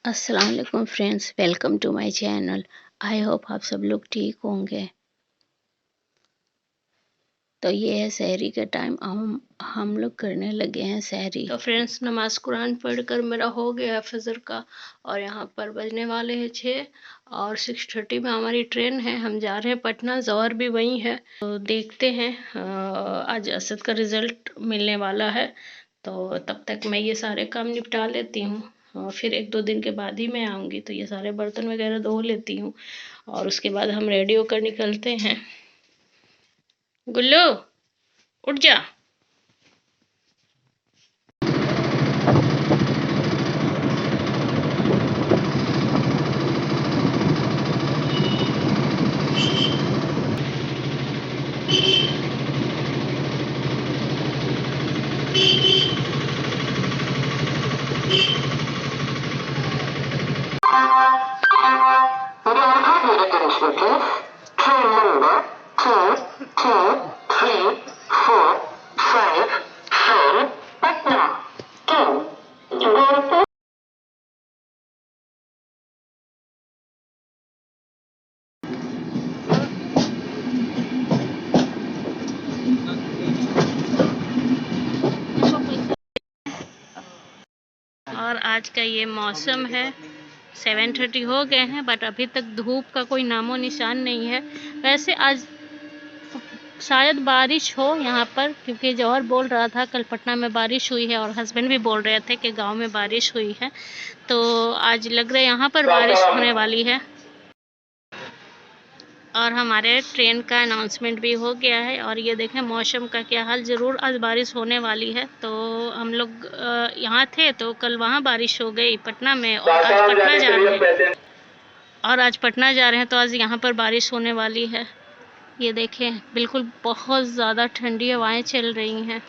अस्सलाम वालेकुम friends, welcome to my channel. I hope आप सब लोग ठीक होंगे। तो ये है सहरी का टाइम, हम लोग करने लगे हैं सहरी। तो फ्रेंड्स, नमाज कुरान पढ़कर मेरा हो गया फजर का, और यहाँ पर बजने वाले हैं 6 और 6:30 में हमारी ट्रेन है। हम जा रहे हैं पटना, जौहर भी वहीं है। तो देखते हैं, आज असद का रिजल्ट मिलने वाला है, तो तब तक मैं ये सारे काम निपटा लेती हूँ। और फिर 1-2 दिन के बाद ही मैं आऊँगी, तो ये सारे बर्तन वगैरह धो लेती हूँ और उसके बाद हम रेडी होकर निकलते हैं। गुल्लू, उठ जा। Train number 223457 from Patna to Gorakhpur. और आज का ये मौसम है, 7:30 हो गए हैं, बट अभी तक धूप का कोई नामो निशान नहीं है। वैसे आज शायद बारिश हो यहाँ पर, क्योंकि जौहर बोल रहा था कल पटना में बारिश हुई है, और हस्बैंड भी बोल रहे थे कि गांव में बारिश हुई है। तो आज लग रहा है यहाँ पर बारिश होने वाली है। और हमारे ट्रेन का अनाउंसमेंट भी हो गया है। और ये देखें मौसम का क्या हाल, ज़रूर आज बारिश होने वाली है। तो हम लोग यहाँ थे तो कल वहाँ बारिश हो गई पटना में, और आज पटना जा रहे हैं तो आज यहाँ पर बारिश होने वाली है। ये देखें, बिल्कुल बहुत ज़्यादा ठंडी हवाएं चल रही हैं।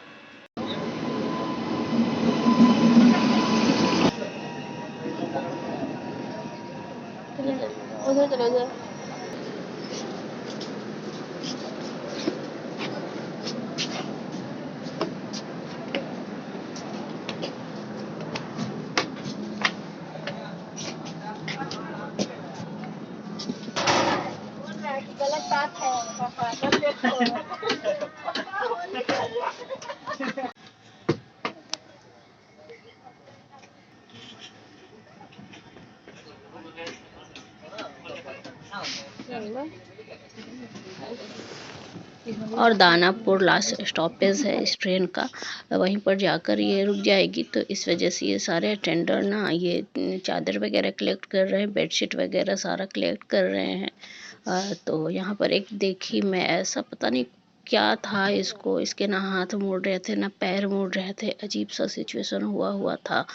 उधर चलो उधर। गलत बात है। और दानापुर लास्ट स्टॉपेज है इस ट्रेन का, वहीं पर जाकर ये रुक जाएगी। तो इस वजह से ये सारे अटेंडर ना ये चादर वगैरह कलेक्ट कर रहे हैं, बेडशीट वगैरह सारा कलेक्ट कर रहे हैं। तो यहाँ पर एक देखी मैं, ऐसा पता नहीं क्या था इसको, इसके ना हाथ मुड़ रहे थे ना पैर मुड़ रहे थे, अजीब सा सिचुएशन हुआ था।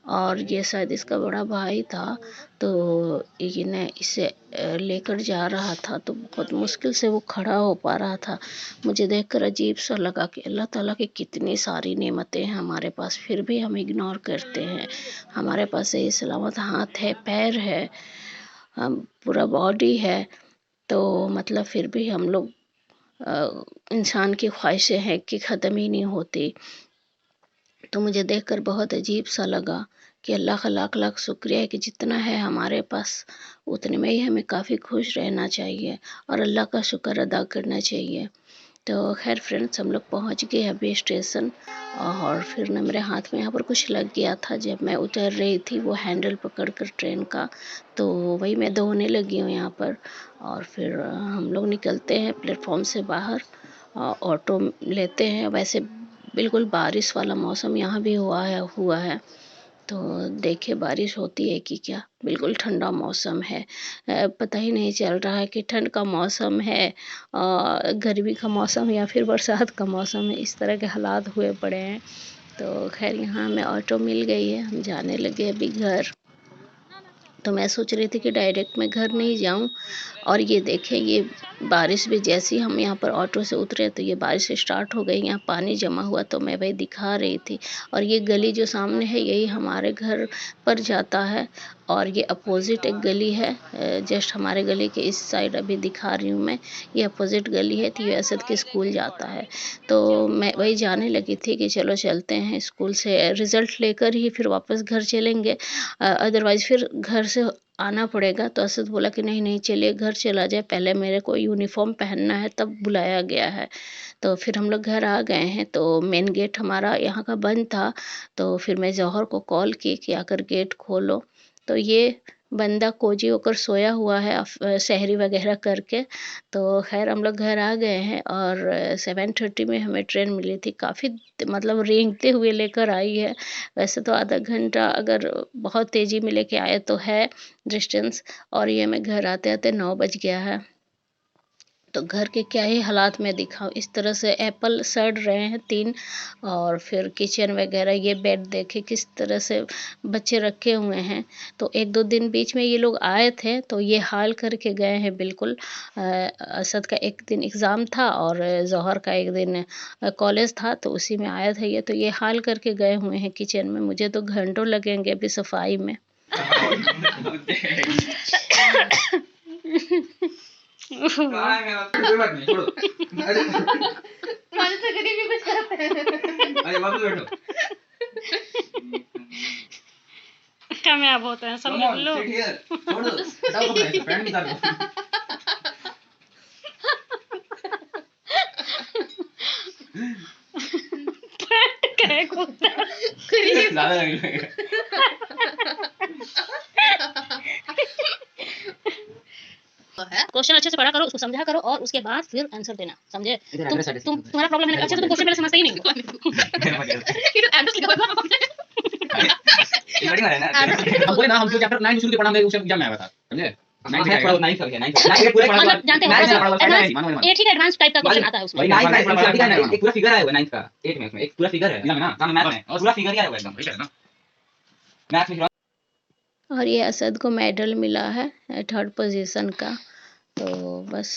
और ये शायद इसका बड़ा भाई था, तो ये ने इसे लेकर जा रहा था, तो बहुत मुश्किल से वो खड़ा हो पा रहा था। मुझे देखकर अजीब सा लगा कि अल्लाह ताला की कितनी सारी नेमतें हैं हमारे पास, फिर भी हम इग्नोर करते हैं। हमारे पास ये सलामत हाथ है, पैर है, हम पूरा बॉडी है, तो मतलब फिर भी हम लोग इंसान की ख्वाहिशें हैं कि ख़त्म ही नहीं होती। तो मुझे देखकर बहुत अजीब सा लगा कि अल्लाह का लाख लाख शुक्रिया है कि जितना है हमारे पास उतने में ही हमें काफ़ी खुश रहना चाहिए और अल्लाह का शुक्र अदा करना चाहिए। तो खैर फ्रेंड्स, हम लोग पहुंच गए अभी स्टेशन। और फिर ना मेरे हाथ में यहाँ पर कुछ लग गया था, जब मैं उतर रही थी वो हैंडल पकड़कर ट्रेन का, तो वही मैं धोने लगी हूँ यहाँ पर। और फिर हम लोग निकलते हैं प्लेटफॉर्म से बाहर, ऑटो लेते हैं। वैसे बिल्कुल बारिश वाला मौसम यहाँ भी हुआ है, तो देखिए बारिश होती है कि क्या। बिल्कुल ठंडा मौसम है, पता ही नहीं चल रहा है कि ठंड का मौसम है, गर्मी का मौसम या फिर बरसात का मौसम है। इस तरह के हालात हुए पड़े हैं। तो खैर यहाँ हमें ऑटो मिल गई है, हम जाने लगे अभी घर। तो मैं सोच रही थी कि डायरेक्ट मैं घर नहीं जाऊं और ये देखें, ये बारिश भी जैसे ही हम यहाँ पर ऑटो से उतरे तो ये बारिश स्टार्ट हो गई, यहाँ पानी जमा हुआ, तो मैं वही दिखा रही थी। और ये गली जो सामने है यही हमारे घर पर जाता है, और ये अपोजिट एक गली है, जस्ट हमारे गली के इस साइड अभी दिखा रही हूँ मैं, ये अपोजिट गली है, तो ये असद के स्कूल जाता है। तो मैं वही जाने लगी थी कि चलो चलते हैं, स्कूल से रिज़ल्ट लेकर ही फिर वापस घर चलेंगे, अदरवाइज़ फिर घर से आना पड़ेगा। तो असद बोला कि नहीं नहीं, चलिए घर चला जाए, पहले मेरे को यूनिफॉर्म पहनना है, तब बुलाया गया है। तो फिर हम लोग घर आ गए हैं, तो मेन गेट हमारा यहाँ का बंद था, तो फिर मैं जौहर को कॉल की कि आकर गेट खोलो। तो ये बंदा कोजी होकर सोया हुआ है सहरी वगैरह करके। तो खैर हम लोग घर आ गए हैं, और 7:30 में हमें ट्रेन मिली थी, काफ़ी मतलब रेंगते हुए लेकर आई है। वैसे तो आधा घंटा अगर बहुत तेज़ी में लेके आए तो है डिस्टेंस, और ये मैं घर आते आते 9 बज गया है। तो घर के क्या ही हालात में दिखाऊं, इस तरह से एप्पल सड़ रहे हैं 3, और फिर किचन वगैरह, ये बेड देखे किस तरह से बच्चे रखे हुए हैं। तो 1-2 दिन बीच में ये लोग आए थे, तो ये हाल करके गए हैं बिल्कुल। असद का एक दिन एग्ज़ाम था और जौहर का एक दिन कॉलेज था, तो उसी में आया था ये, तो ये हाल करके गए हुए हैं किचन में। मुझे तो घंटों लगेंगे अभी सफाई में। कोई बात नहीं, छोड़ो। अरे मुझे तो कभी भी कुछ करते हैं। अरे वापस बैठो। कामयाब होते हैं सब लोग। Sit here. छोड़ दो। हटाओ कपड़ा, पैंट निकाल दो। पैंट कहे कुत्ता। ज़्यादा लग रहा है। क्वेश्चन अच्छे से पढ़ा करो, उसको समझा करो, और उसके बाद फिर आंसर देना, समझे? तुम्हारा प्रॉब्लम है ना, अच्छा तुम क्वेश्चन पहले समझते ही नहीं हो। ये तो एड्रेस लिखा हुआ है। लड़ी मारे ना। हम बोले ना, हम जो चैप्टर 9 शुरू के पढ़ा हमने, उस एग्जाम में आया था, समझे? 9 से पढ़ा 9 का 9 ये पूरा पढ़ा। मतलब जानते हो, 9 से पढ़ा एडवांस, मानो मानो। 8 ही का एडवांस टाइप का क्वेश्चन आता है उसमें। 9 का एक पूरा फिगर आया हुआ 9 का, 8 में उसमें एक पूरा फिगर है ना, हां मैथ में, और पूरा फिगर ही आया हुआ एकदम, ठीक है ना? मैथ में। और ये असद को मेडल मिला है 3rd पोजीशन का। तो बस,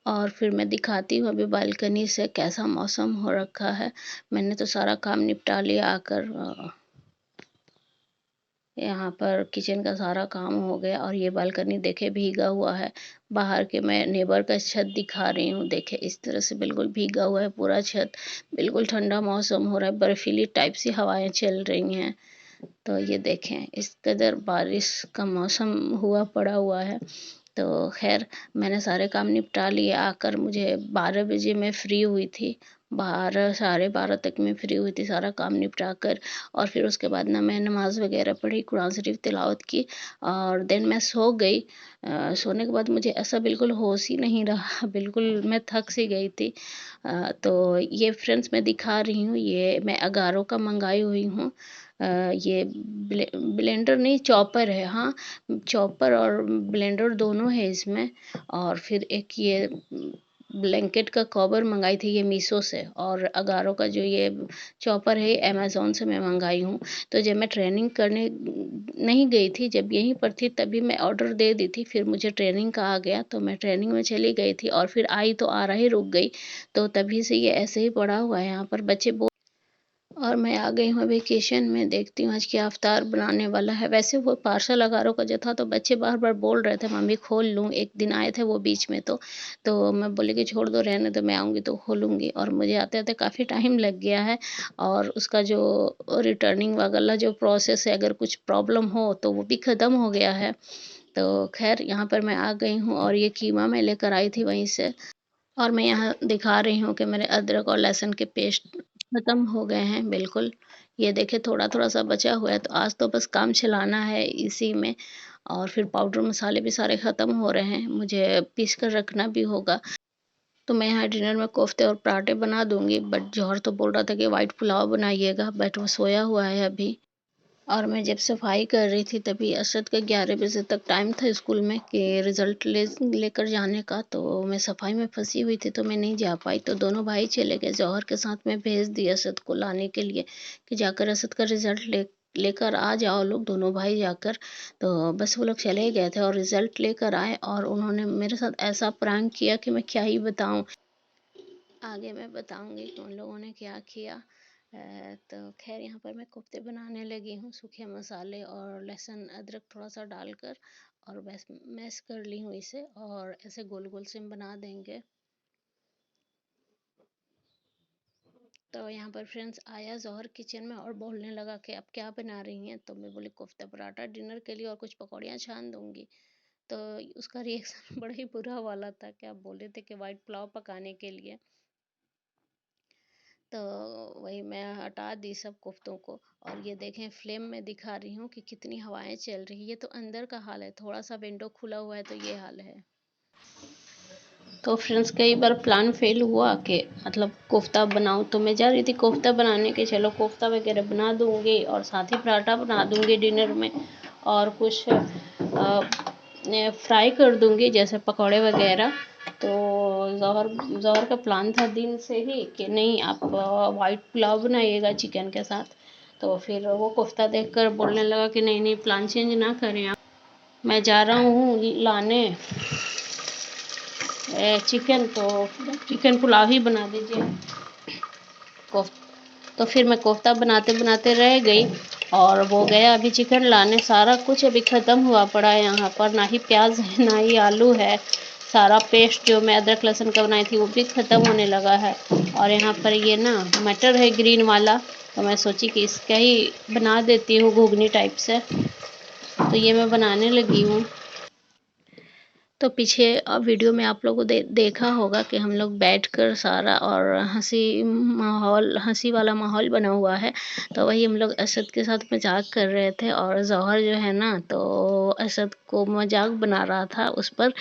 और फिर मैं दिखाती हूँ अभी बालकनी से कैसा मौसम हो रखा है। मैंने तो सारा काम निपटा लिया आकर, यहाँ पर किचन का सारा काम हो गया, और ये बालकनी देखे भीगा हुआ है। बाहर के मैं नेबर का छत दिखा रही हूँ, देखे इस तरह से बिल्कुल भीगा हुआ है पूरा छत। बिल्कुल ठंडा मौसम हो रहा है, बर्फीली टाइप सी हवाएं चल रही हैं। तो ये देखें, इस कदर बारिश का मौसम हुआ पड़ा हुआ है। तो खैर मैंने सारे काम निपटा लिए, आकर मुझे 12 बजे मैं फ्री हुई थी, 12 साढ़े 12 तक मैं फ्री हुई थी सारा काम निपटा कर। और फिर उसके बाद ना मैं नमाज़ वगैरह पढ़ी, कुरान शरीफ तिलावत की, और देन मैं सो गई। सोने के बाद मुझे ऐसा बिल्कुल होश ही नहीं रहा, बिल्कुल मैं थक सी गई थी। तो ये फ्रेंड्स मैं दिखा रही हूँ, ये मैं अगारो का मंगाई हुई हूँ। ये ब्लेंडर नहीं, चॉपर है, हाँ चॉपर और ब्लेंडर दोनों है इसमें। और फिर एक ये ब्लैंकेट का कवर मंगाई थी ये मीशो से, और अगारो का जो ये चॉपर है अमेज़न से मैं मंगाई हूँ। तो जब मैं ट्रेनिंग करने नहीं गई थी, जब यहीं पर थी, तभी मैं ऑर्डर दे दी थी, फिर मुझे ट्रेनिंग का आ गया, तो मैं ट्रेनिंग में चली गई थी, और फिर आई तो आ रहा ही रुक गई। तो तभी से ये ऐसे ही पड़ा हुआ है यहाँ पर, बच्चे और मैं आ गई हूँ वेकेशन में, देखती हूँ आज क्या अफ्तार बनाने वाला है। वैसे वो पार्सल अगारों का जो था, तो बच्चे बार बार बोल रहे थे मम्मी खोल लूँ, एक दिन आए थे वो बीच में, तो मैं बोली कि छोड़ दो रहने दो, मैं आऊँगी तो खोलूँगी। और मुझे आते आते काफ़ी टाइम लग गया है, और उसका जो रिटर्निंग वाला जो प्रोसेस है, अगर कुछ प्रॉब्लम हो तो वो भी ख़त्म हो गया है। तो खैर यहाँ पर मैं आ गई हूँ, और ये कीमा मैं लेकर आई थी वहीं से, और मैं यहाँ दिखा रही हूँ कि मेरे अदरक और लहसुन के पेस्ट ख़त्म हो गए हैं बिल्कुल। ये देखिए थोड़ा-थोड़ा सा बचा हुआ है, तो आज तो बस काम चलाना है इसी में, और फिर पाउडर मसाले भी सारे ख़त्म हो रहे हैं, मुझे पीस कर रखना भी होगा। तो मैं यहाँ डिनर में कोफ्ते और पराठे बना दूँगी, बट जौहर तो बोल रहा था कि व्हाइट पुलाव बनाइएगा, बट वो सोया हुआ है अभी। और मैं जब सफाई कर रही थी, तभी असद का 11 बजे तक टाइम था स्कूल में कि रिज़ल्ट लेकर जाने का, तो मैं सफाई में फंसी हुई थी, तो मैं नहीं जा पाई। तो दोनों भाई चले गए, जौहर के साथ मैं भेज दी असद को लाने के लिए कि जाकर असद का रिज़ल्ट लेकर आ जाओ लोग दोनों भाई जाकर। तो बस वो लोग चले गए थे और रिजल्ट लेकर आए और उन्होंने मेरे साथ ऐसा प्रैंक किया कि मैं क्या ही बताऊं। आगे मैं बताऊंगी कि उन लोगों ने क्या किया। तो खैर यहाँ पर मैं कोफ्ते बनाने लगी हूँ सूखे मसाले और लहसुन अदरक थोड़ा सा डालकर, और बस मैश कर ली हूँ इसे और ऐसे गोल गोल से हम बना देंगे। तो यहाँ पर फ्रेंड्स आया जौहर किचन में और बोलने लगा कि आप क्या बना रही हैं। तो मैं बोली कोफ्ता पराठा डिनर के लिए और कुछ पकौड़ियाँ छान दूंगी। तो उसका रिएक्शन बड़ा ही बुरा वाला था कि आप बोले थे कि वाइट पुलाव पकाने के लिए। तो वही मैं हटा दी सब कोफ्तों को, और ये देखें फ्लेम में दिखा रही हूँ कि कितनी हवाएं चल रही है। ये तो अंदर का हाल है, थोड़ा सा विंडो खुला हुआ है तो ये हाल है। तो फ्रेंड्स कई बार प्लान फेल हुआ कि मतलब कोफ्ता बनाऊं, तो मैं जा रही थी कोफ्ता बनाने के, चलो कोफ्ता वगैरह बना दूंगी और साथ ही पराठा बना दूंगी डिनर में, और कुछ फ्राई कर दूंगी जैसे पकौड़े वगैरह। तो जौहर जौहर का प्लान था दिन से ही कि नहीं आप वाइट पुलाव बनाइएगा चिकन के साथ। तो फिर वो कोफ्ता देखकर बोलने लगा कि नहीं नहीं प्लान चेंज ना करें आप, मैं जा रहा हूँ लाने चिकन, तो चिकन पुलाव ही बना दीजिए। तो फिर मैं कोफ्ता बनाते बनाते रह गई और वो गया अभी चिकन लाने। सारा कुछ अभी ख़त्म हुआ पड़ा है यहाँ पर, ना ही प्याज है ना ही आलू है। सारा पेस्ट जो मैं अदरक लहसुन का बनाई थी वो भी ख़त्म होने लगा है। और यहाँ पर ये ना मटर है ग्रीन वाला, तो मैं सोची कि इसका ही बना देती हूँ घुगनी टाइप से। तो ये मैं बनाने लगी हूँ। तो पीछे वीडियो में आप लोगों देखा होगा कि हम लोग बैठकर सारा और हंसी वाला माहौल बना हुआ है। तो वही हम लोग असद के साथ मजाक कर रहे थे, और जौहर जो है ना तो असद को मजाक बना रहा था, उस पर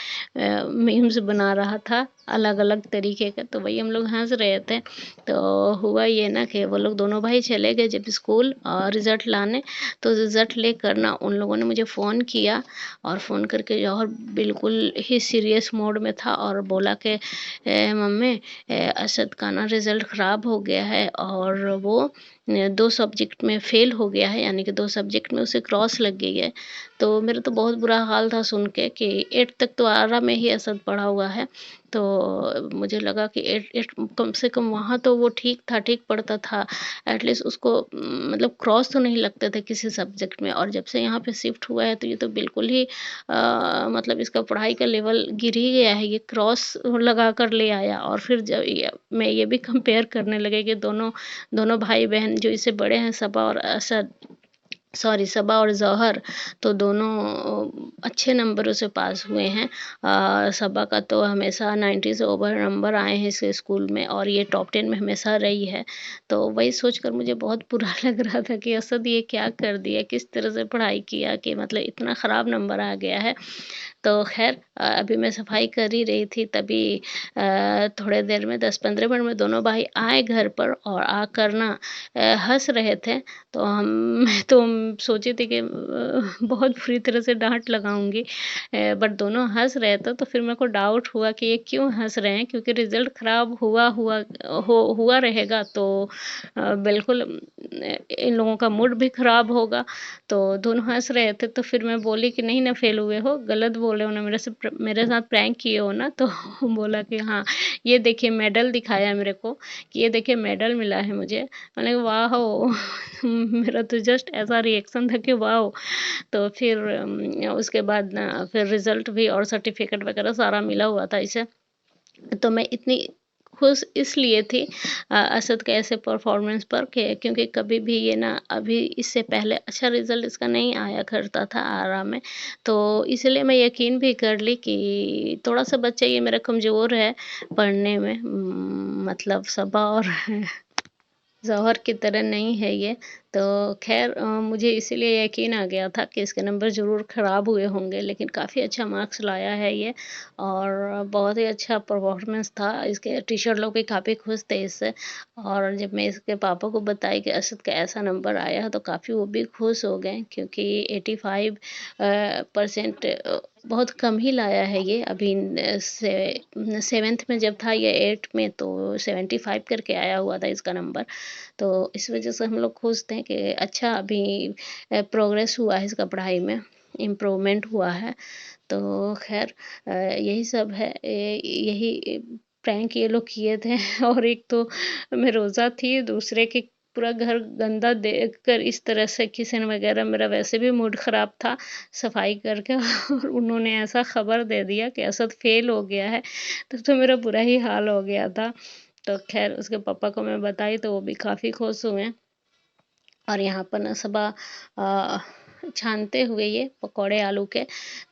मीम्स बना रहा था अलग अलग तरीके का। तो वही हम लोग हंस रहे थे। तो हुआ ये ना कि वो लोग दोनों भाई चले गए जब स्कूल और रिज़ल्ट लाने। तो रिज़ल्ट लेकर ना उन लोगों ने मुझे फ़ोन किया, और फ़ोन करके जौहर बिल्कुल ही सीरियस मोड में था और बोला कि मम्मी असद का ना रिज़ल्ट ख़राब हो गया है और वो 2 सब्जेक्ट में फ़ेल हो गया है, यानी कि 2 सब्जेक्ट में उसे क्रॉस लग गई है। तो मेरा तो बहुत बुरा हाल था सुन के कि 8 तक तो आरा में ही असद पढ़ा हुआ है। तो मुझे लगा कि 8 कम से कम वहाँ तो वो ठीक था, ठीक पढ़ता था। एटलीस्ट उसको मतलब क्रॉस तो नहीं लगते थे किसी सब्जेक्ट में, और जब से यहाँ पे शिफ्ट हुआ है तो ये तो बिल्कुल ही मतलब इसका पढ़ाई का लेवल गिर ही गया है। ये क्रॉस लगा कर ले आया, और फिर जब मैं ये भी कंपेयर करने लगे कि दोनों दोनों भाई बहन जो इससे बड़े हैं सबा और जौहर, तो दोनों अच्छे नंबरों से पास हुए हैं। सबा का तो हमेशा 90 से ओवर नंबर आए हैं इस स्कूल में, और ये टॉप 10 में हमेशा रही है। तो वही सोचकर मुझे बहुत बुरा लग रहा था कि असद ये क्या कर दिया, किस तरह से पढ़ाई किया कि मतलब इतना ख़राब नंबर आ गया है। तो खैर अभी मैं सफाई कर ही रही थी, तभी थोड़े देर में 10-15 मिनट में दोनों भाई आए घर पर, और आकर ना हंस रहे थे। तो मैं तो सोची थी कि बहुत बुरी तरह से डांट लगाऊंगी, बट दोनों हंस रहे थे। तो फिर मेरे को डाउट हुआ कि ये क्यों हंस रहे हैं, क्योंकि रिजल्ट खराब हुआ रहेगा तो बिल्कुल इन लोगों का मूड भी खराब होगा। तो दोनों हंस रहे थे, तो फिर मैं बोली कि नहीं ना फेल हुए हो, गलत बोले हो ना, मेरे साथ प्रैंक किए हो ना। तो बोला कि हाँ ये देखिए मेडल दिखाया मेरे को कि ये देखिए मेडल मिला है मुझे। मैंने कहा वाह मेरा तो जस्ट ऐसा रिएक्शन था कि वाह। तो फिर उसके बाद ना फिर रिजल्ट भी और सर्टिफिकेट वगैरह सारा मिला हुआ था इसे। तो मैं इतनी खुश इसलिए थी असद के ऐसे परफॉर्मेंस पर क्योंकि कभी भी ये ना अभी इससे पहले अच्छा रिजल्ट इसका नहीं आया करता था आरा में। तो इसलिए मैं यकीन भी कर ली कि थोड़ा सा बच्चा ये मेरा कमज़ोर है पढ़ने में, मतलब सबा और जौहर की तरह नहीं है ये। तो खैर मुझे इसीलिए यकीन आ गया था कि इसके नंबर ज़रूर ख़राब हुए होंगे, लेकिन काफ़ी अच्छा मार्क्स लाया है ये, और बहुत ही अच्छा परफॉर्मेंस था। इसके टीचर लोग भी काफ़ी खुश थे इससे, और जब मैं इसके पापा को बताई कि असद का ऐसा नंबर आया तो काफ़ी वो भी खुश हो गए, क्योंकि 85% बहुत कम ही लाया है ये। अभी से 7th में जब था ये 8 में तो 75 करके आया हुआ था इसका नंबर। तो इस वजह से हम लोग खुश थे कि अच्छा अभी प्रोग्रेस हुआ है इसका पढ़ाई में, इम्प्रूवमेंट हुआ है। तो खैर यही सब है। यही प्रैंक ये लोग किए थे और एक तो मैं रोज़ा थी, दूसरे के पूरा घर गंदा देखकर इस तरह से किचन वगैरह, मेरा वैसे भी मूड ख़राब था सफाई करके और उन्होंने ऐसा खबर दे दिया कि असद फेल हो गया है, तो मेरा बुरा ही हाल हो गया था। तो खैर उसके पापा को मैं बताई तो वो भी काफ़ी खुश हुए। और यहाँ पर ना सुबह छानते हुए ये पकौड़े आलू के,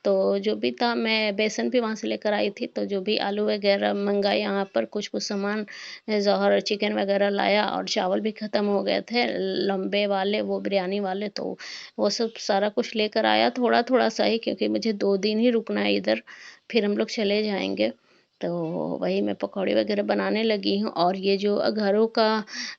तो जो भी था मैं बेसन भी वहाँ से लेकर आई थी, तो जो भी आलू वगैरह मंगाए यहाँ पर, कुछ कुछ सामान जौहर चिकन वगैरह लाया और चावल भी ख़त्म हो गए थे लंबे वाले, वो बिरयानी वाले, तो वो सब सारा कुछ लेकर आया, थोड़ा थोड़ा सा ही, क्योंकि मुझे 2 दिन ही रुकना है इधर, फिर हम लोग चले जाएंगे। तो वही मैं पकौड़े वगैरह बनाने लगी हूँ। और ये जो घरों का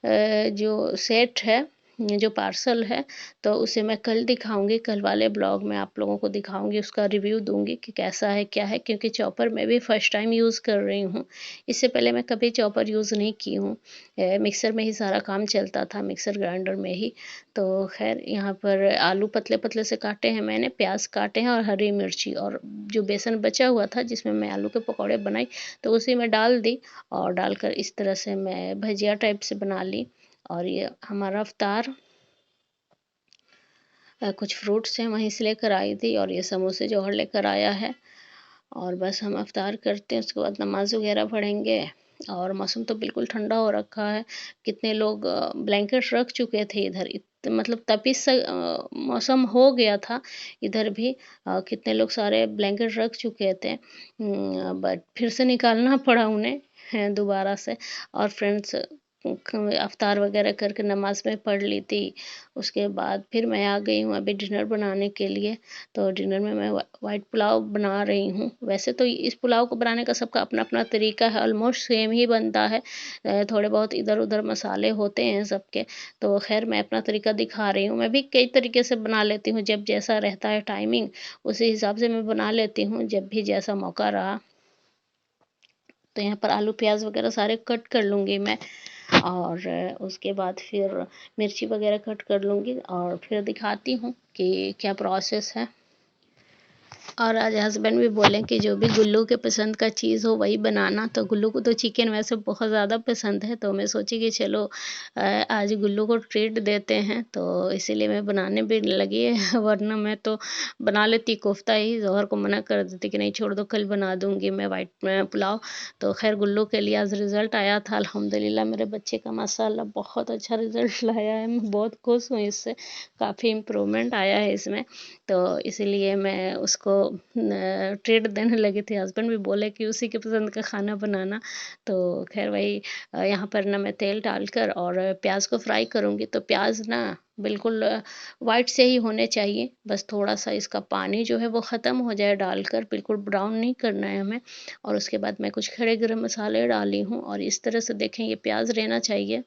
जो सेट है, ये जो पार्सल है, तो उसे मैं कल दिखाऊंगी, कल वाले ब्लॉग में आप लोगों को दिखाऊंगी, उसका रिव्यू दूंगी कि कैसा है क्या है, क्योंकि चॉपर मैं भी फर्स्ट टाइम यूज़ कर रही हूँ। इससे पहले मैं कभी चॉपर यूज़ नहीं की हूँ, मिक्सर में ही सारा काम चलता था, मिक्सर ग्राइंडर में ही। तो खैर यहाँ पर आलू पतले पतले से काटे हैं मैंने, प्याज काटे हैं और हरी मिर्ची, और जो बेसन बचा हुआ था जिसमें मैं आलू के पकौड़े बनाई, तो उसी में डाल दी और डालकर इस तरह से मैं भजिया टाइप से बना ली। और ये हमारा अफ्तार, कुछ फ्रूट्स हैं वहीं से लेकर आई थी, और ये समोसे जौहर लेकर आया है। और बस हम अफ्तार करते हैं, उसके बाद नमाज वगैरह पढ़ेंगे। और मौसम तो बिल्कुल ठंडा हो रखा है, कितने लोग ब्लैंकेट रख चुके थे इधर, मतलब तपिश सा मौसम हो गया था इधर भी। कितने लोग सारे ब्लैंकेट रख चुके थे, बट फिर से निकालना पड़ा उन्हें दोबारा से। और फ्रेंड्स अफ्तार वगैरह करके नमाज में पढ़ ली थी। उसके बाद फिर मैं आ गई हूँ अभी डिनर बनाने के लिए। तो डिनर में मैं वाइट पुलाव बना रही हूँ। वैसे तो इस पुलाव को बनाने का सबका अपना अपना तरीका है, ऑलमोस्ट सेम ही बनता है, थोड़े बहुत इधर उधर मसाले होते हैं सबके। तो खैर मैं अपना तरीका दिखा रही हूँ, मैं भी कई तरीके से बना लेती हूँ, जब जैसा रहता है टाइमिंग उसी हिसाब से मैं बना लेती हूँ, जब भी जैसा मौका रहा। तो यहाँ पर आलू प्याज वगैरह सारे कट कर लूँगी मैं, और उसके बाद फिर मिर्ची वगैरह कट कर लूँगी, और फिर दिखाती हूँ कि क्या प्रोसेस है। और आज हस्बैंड भी बोले कि जो भी गुल्लू के पसंद का चीज़ हो वही बनाना, तो गुल्लू को तो चिकन वैसे बहुत ज़्यादा पसंद है, तो मैं सोची कि चलो आज गुल्लू को ट्रीट देते हैं, तो इसीलिए मैं बनाने भी लगी है वरना मैं तो बना लेती कोफ्ता ही, जौहर को मना कर देती कि नहीं छोड़ दो, कल बना दूंगी मैं वाइट पुलाव। तो खैर गुल्लू के लिए आज रिज़ल्ट आया था, अल्हम्दुलिल्लाह मेरे बच्चे का माशाल्लाह बहुत अच्छा रिज़ल्ट लाया है, मैं बहुत खुश हूँ इससे, काफ़ी इम्प्रूवमेंट आया है इसमें। तो इसीलिए मैं उसको ट्रीट देने लगी थी, हस्बैंड भी बोले कि उसी के पसंद का खाना बनाना। तो खैर वही यहाँ पर ना मैं तेल डालकर और प्याज को फ्राई करूँगी, तो प्याज ना बिल्कुल वाइट से ही होने चाहिए, बस थोड़ा सा इसका पानी जो है वो ख़त्म हो जाए डालकर, बिल्कुल ब्राउन नहीं करना है हमें। और उसके बाद मैं कुछ खड़े गरम मसाले डाली हूँ, और इस तरह से देखें ये प्याज रहना चाहिए।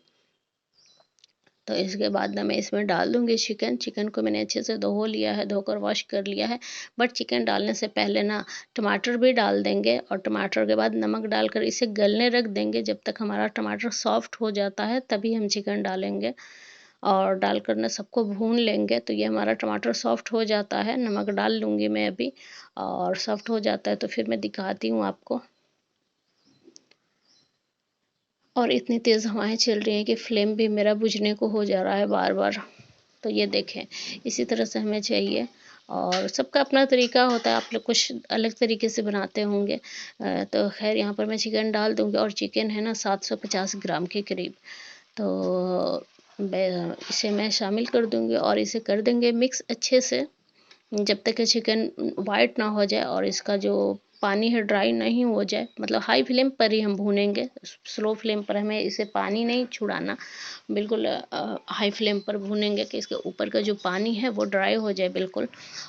तो इसके बाद ना मैं इसमें डाल दूँगी चिकन। चिकन को मैंने अच्छे से धो लिया है, धोकर वॉश कर लिया है। बट चिकन डालने से पहले ना टमाटर भी डाल देंगे, और टमाटर के बाद नमक डालकर इसे गलने रख देंगे, जब तक हमारा टमाटर सॉफ्ट हो जाता है तभी हम चिकन डालेंगे। और डालकर ना सबको भून लेंगे, तो ये हमारा टमाटर सॉफ्ट हो जाता है, नमक डाल लूँगी मैं अभी, और सॉफ्ट हो जाता है तो फिर मैं दिखाती हूँ आपको। और इतनी तेज़ हवाएं चल रही हैं कि फ्लेम भी मेरा बुझने को हो जा रहा है बार बार। तो ये देखें, इसी तरह से हमें चाहिए, और सबका अपना तरीका होता है, आप लोग कुछ अलग तरीके से बनाते होंगे। तो खैर यहाँ पर मैं चिकन डाल दूँगी, और चिकन है ना 750 ग्राम के करीब। तो इसे मैं शामिल कर दूँगी और इसे कर देंगे मिक्स अच्छे से, जब तक कि चिकन वाइट ना हो जाए और इसका जो पानी है ड्राई नहीं हो जाए। मतलब हाई फ्लेम पर ही हम भूनेंगे, स्लो फ्लेम पर हमें इसे पानी नहीं छुड़ाना, बिल्कुल हाई फ्लेम पर भूनेंगे कि इसके ऊपर का जो पानी है वो ड्राई हो जाए बिल्कुल,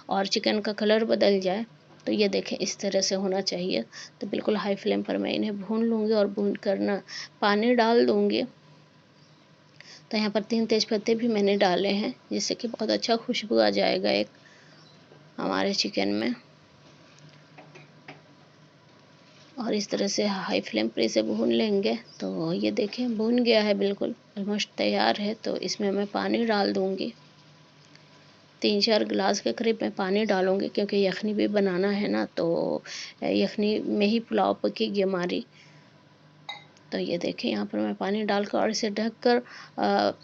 और चिकन का कलर बदल जाए। तो ये देखें इस तरह से होना चाहिए। तो बिल्कुल हाई फ्लेम पर मैं इन्हें भून लूँगी, और भून कर ना पानी डाल दूँगी। तो यहाँ पर 3 तेज़पत्ते भी मैंने डाले हैं, जिससे कि बहुत अच्छा खुशबू आ जाएगा एक हमारे चिकन में। और इस तरह से हाई फ्लेम पर इसे भून लेंगे। तो ये देखें भून गया है, बिल्कुल ऑलमोस्ट तैयार है। तो इसमें मैं पानी डाल दूँगी, 3-4 गिलास के करीब मैं पानी डालूँगी, क्योंकि यखनी भी बनाना है ना, तो यखनी में ही पुलाव पकेगी हमारी। तो ये देखें यहाँ पर मैं पानी डालकर और इसे ढककर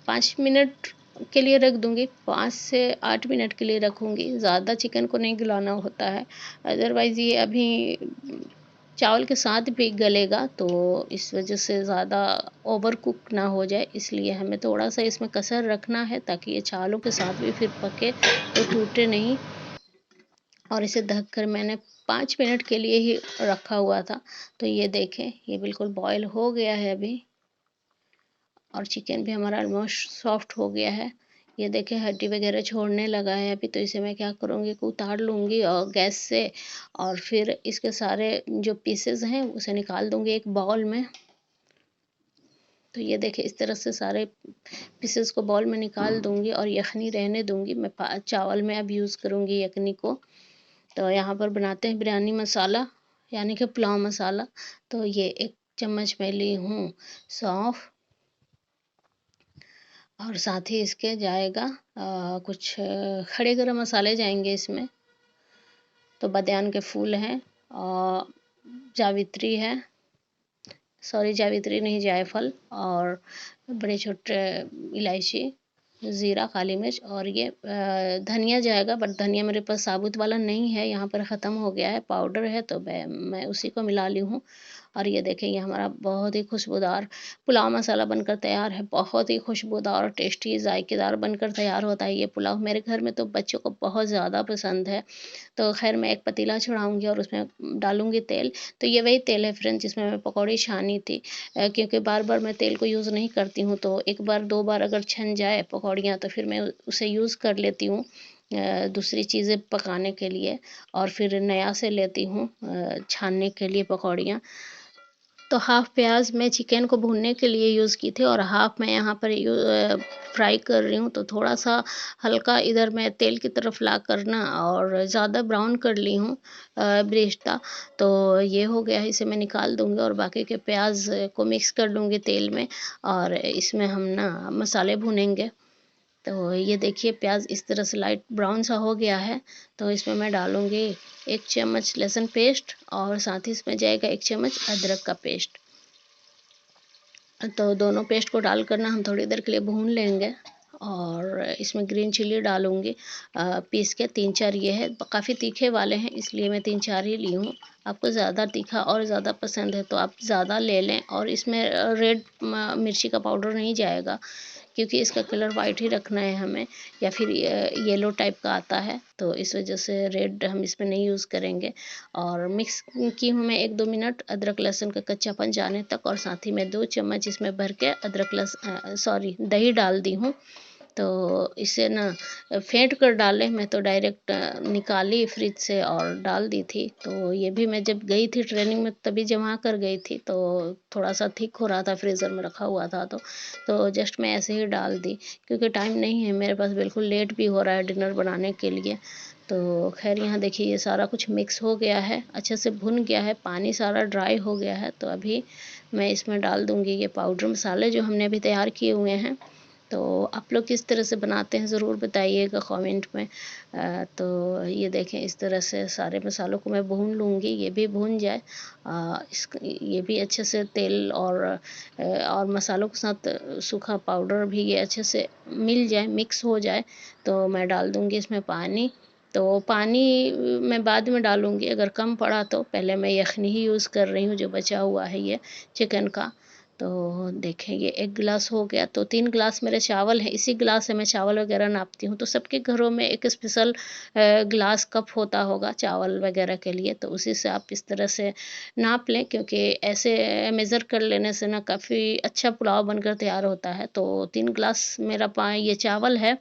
5 मिनट के लिए रख दूँगी। 5 से 8 मिनट के लिए रखूँगी, ज़्यादा चिकन को नहीं गलाना होता है, अदरवाइज़ ये अभी चावल के साथ भी गलेगा, तो इस वजह से ज़्यादा ओवर कुक ना हो जाए, इसलिए हमें थोड़ा सा इसमें कसर रखना है ताकि ये चावलों के साथ भी फिर पके तो टूटे नहीं। और इसे ढककर मैंने 5 मिनट के लिए ही रखा हुआ था। तो ये देखें ये बिल्कुल बॉयल हो गया है अभी, और चिकन भी हमारा ऑलमोस्ट सॉफ्ट हो गया है। ये देखें हड्डी वगैरह छोड़ने लगा है अभी। तो इसे मैं क्या करूँगी कि उतार लूँगी और गैस से, और फिर इसके सारे जो पीसेस हैं उसे निकाल दूँगी एक बाउल में। तो ये देखें इस तरह से सारे पीसेस को बाउल में निकाल दूँगी और यखनी रहने दूँगी। मैं चावल में अब यूज़ करूँगी यखनी को। तो यहाँ पर बनाते हैं बिरयानी मसाला, यानी कि पुलाव मसाला। तो ये 1 चम्मच मैं ली हूँ सौंफ, और साथ ही इसके जाएगा कुछ खड़े गरम मसाले जाएंगे इसमें। तो बदियान के फूल हैं, जावित्री है, सॉरी जावित्री नहीं, जायफल, और बड़े छोटे इलायची, ज़ीरा, काली मिर्च, और ये धनिया जाएगा। बट धनिया मेरे पास साबुत वाला नहीं है, यहाँ पर ख़त्म हो गया है, पाउडर है, तो मैं उसी को मिला ली हूँ। और ये देखें ये हमारा बहुत ही खुशबूदार पुलाव मसाला बनकर तैयार है। बहुत ही खुशबूदार और टेस्टी जायकेदार बनकर तैयार होता है ये पुलाव। मेरे घर में तो बच्चों को बहुत ज़्यादा पसंद है। तो खैर मैं एक पतीला चढ़ाऊँगी और उसमें डालूँगी तेल। तो ये वही तेल है फ्रेंड्स जिसमें मैं पकौड़ी छानी थी, क्योंकि बार-बार मैं तेल को यूज़ नहीं करती हूँ, तो एक बार 2 बार अगर छन जाए पकौड़ियाँ तो फिर मैं उसे यूज़ कर लेती हूँ दूसरी चीज़ें पकाने के लिए, और फिर नया से लेती हूँ छानने के लिए पकौड़ियाँ। तो हाफ़ प्याज़ मैं चिकन को भूनने के लिए यूज़ की थी, और हाफ़ मैं यहाँ पर फ्राई कर रही हूँ। तो थोड़ा-सा हल्का इधर मैं तेल की तरफ ला कर ना, और ज़्यादा ब्राउन कर ली हूँ ब्रेस्ता। तो ये हो गया है, इसे मैं निकाल दूँगी और बाकी के प्याज़ को मिक्स कर लूँगी तेल में, और इसमें हम ना मसाले भूनेंगे। तो ये देखिए प्याज इस तरह से लाइट ब्राउन सा हो गया है। तो इसमें मैं डालूँगी 1 चम्मच लहसुन पेस्ट, और साथ ही इसमें जाएगा 1 चम्मच अदरक का पेस्ट। तो दोनों पेस्ट को डालकर ना हम थोड़ी देर के लिए भून लेंगे, और इसमें ग्रीन चिली डालूँगी पीस के 3-4। ये है काफ़ी तीखे वाले हैं, इसलिए मैं 3-4 ही ली हूँ। आपको ज़्यादा तीखा और ज़्यादा पसंद है तो आप ज़्यादा ले लें, और इसमें रेड मिर्ची का पाउडर नहीं जाएगा, क्योंकि इसका कलर वाइट ही रखना है हमें, या फिर येलो टाइप का आता है, तो इस वजह से रेड हम इसमें नहीं यूज़ करेंगे। और मिक्स की हूँ मैं 1-2 मिनट अदरक लहसुन का कच्चापन जाने तक, और साथ ही मैं 2 चम्मच इसमें भर के सॉरी दही डाल दी हूँ। तो इसे ना फेंट कर डालें, मैं तो डायरेक्ट निकाली फ्रिज से और डाल दी थी। तो ये भी मैं जब गई थी ट्रेनिंग में तभी जमा कर गई थी, तो थोड़ा सा थिक हो रहा था, फ्रीज़र में रखा हुआ था, तो जस्ट मैं ऐसे ही डाल दी, क्योंकि टाइम नहीं है मेरे पास, बिल्कुल लेट भी हो रहा है डिनर बनाने के लिए। तो खैर यहाँ देखिए ये सारा कुछ मिक्स हो गया है, अच्छे से भुन गया है, पानी सारा ड्राई हो गया है। तो अभी मैं इसमें डाल दूँगी ये पाउडर मसाले जो हमने अभी तैयार किए हुए हैं। तो आप लोग किस तरह से बनाते हैं ज़रूर बताइएगा कमेंट में। तो ये देखें इस तरह से सारे मसालों को मैं भून लूँगी, ये भी भून जाए, ये भी अच्छे से तेल और मसालों के साथ सूखा पाउडर भी ये अच्छे से मिल जाए, मिक्स हो जाए। तो मैं डाल दूँगी इसमें पानी। तो पानी मैं बाद में डालूँगी, अगर कम पड़ा तो पहले मैं यखनी ही यूज़ कर रही हूँ जो बचा हुआ है ये चिकन का। तो देखें ये 1 गिलास हो गया, तो 3 गिलास मेरे चावल हैं, इसी गिलास से मैं चावल वगैरह नापती हूँ। तो सबके घरों में एक स्पेशल गिलास कप होता होगा चावल वगैरह के लिए, तो उसी से आप इस तरह से नाप लें, क्योंकि ऐसे मेज़र कर लेने से ना काफ़ी अच्छा पुलाव बनकर तैयार होता है। तो 3 गिलास मेरा ये चावल है,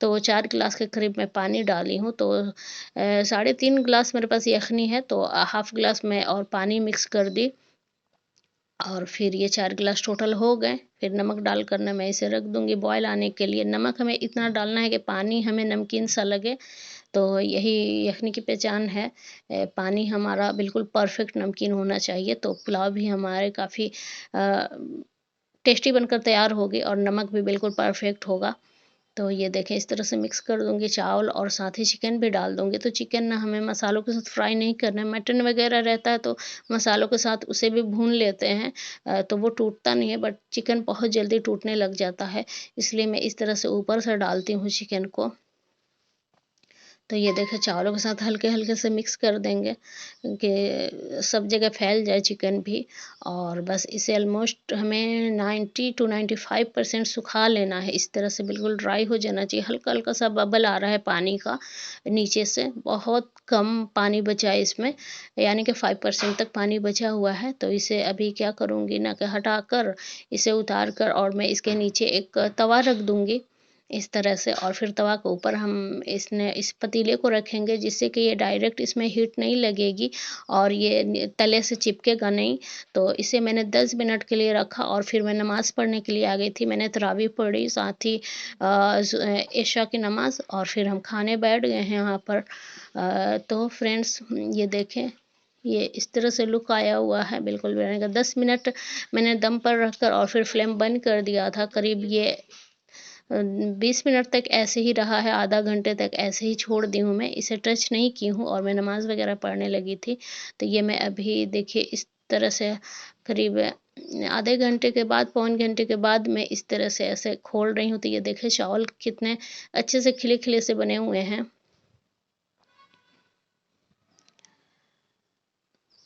तो 4 गिलास के करीब मैं पानी डाली हूँ। तो 3.5 गिलास मेरे पास यखनी है, तो हाफ़ गिलास में और पानी मिक्स कर दी, और फिर ये 4 गिलास टोटल हो गए। फिर नमक डालकर ना मैं इसे रख दूँगी बॉयल आने के लिए। नमक हमें इतना डालना है कि पानी हमें नमकीन सा लगे, तो यही यखनी की पहचान है। पानी हमारा बिल्कुल परफेक्ट नमकीन होना चाहिए, तो पुलाव भी हमारे काफ़ी टेस्टी बनकर तैयार होगी और नमक भी बिल्कुल परफेक्ट होगा। तो ये देखें, इस तरह से मिक्स कर दूँगी चावल और साथ ही चिकन भी डाल दूँगी। तो चिकन ना हमें मसालों के साथ फ्राई नहीं करना है, मटन वगैरह रहता है तो मसालों के साथ उसे भी भून लेते हैं, तो वो टूटता नहीं है, बट चिकन बहुत जल्दी टूटने लग जाता है, इसलिए मैं इस तरह से ऊपर से डालती हूँ चिकन को। तो ये देखिए, चावलों के साथ हल्के-हल्के से मिक्स कर देंगे कि सब जगह फैल जाए चिकन भी, और बस इसे ऑलमोस्ट हमें 90 टू 95% सुखा लेना है। इस तरह से बिल्कुल ड्राई हो जाना चाहिए। हल्का-हल्का सा बबल आ रहा है पानी का नीचे से, बहुत कम पानी बचा है इसमें, यानी कि 5% तक पानी बचा हुआ है। तो इसे अभी क्या करूँगी ना कि हटाकर इसे उतार कर और मैं इसके नीचे एक तवा रख दूँगी इस तरह से, और फिर तवा के ऊपर हम इस पतीले को रखेंगे, जिससे कि ये डायरेक्ट इसमें हीट नहीं लगेगी और ये तले से चिपकेगा नहीं। तो इसे मैंने 10 मिनट के लिए रखा और फिर मैं नमाज़ पढ़ने के लिए आ गई थी। मैंने तरावी पढ़ी, साथ ही इशा की नमाज़, और फिर हम खाने बैठ गए हैं यहाँ पर। तो फ्रेंड्स, ये देखें, ये इस तरह से लुक आया हुआ है बिल्कुल बिरयानी का। 10 मिनट मैंने दम पर रखकर और फिर फ्लेम बंद कर दिया था। करीब ये 20 मिनट तक ऐसे ही रहा है, आधा घंटे तक ऐसे ही छोड़ दी हूँ मैं, इसे टच नहीं की हूँ और मैं नमाज़ वगैरह पढ़ने लगी थी। तो ये मैं अभी देखिए इस तरह से करीब आधे घंटे के बाद, पौन घंटे के बाद मैं इस तरह से ऐसे खोल रही हूँ। तो ये देखिए चावल कितने अच्छे से खिले-खिले से बने हुए हैं।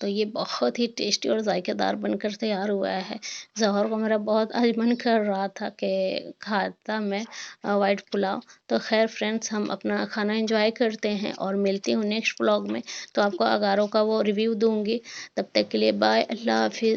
तो ये बहुत ही टेस्टी और ज़ायकेदार बनकर तैयार हुआ है। ज़ोहर को मेरा बहुत आज मन कर रहा था कि खाता मैं व्हाइट पुलाव। तो ख़ैर फ्रेंड्स, हम अपना खाना एंजॉय करते हैं और मिलती हूँ नेक्स्ट व्लॉग में। तो आपको अगारों का वो रिव्यू दूँगी। तब तक के लिए बाय, अल्लाह हाफ़िज़।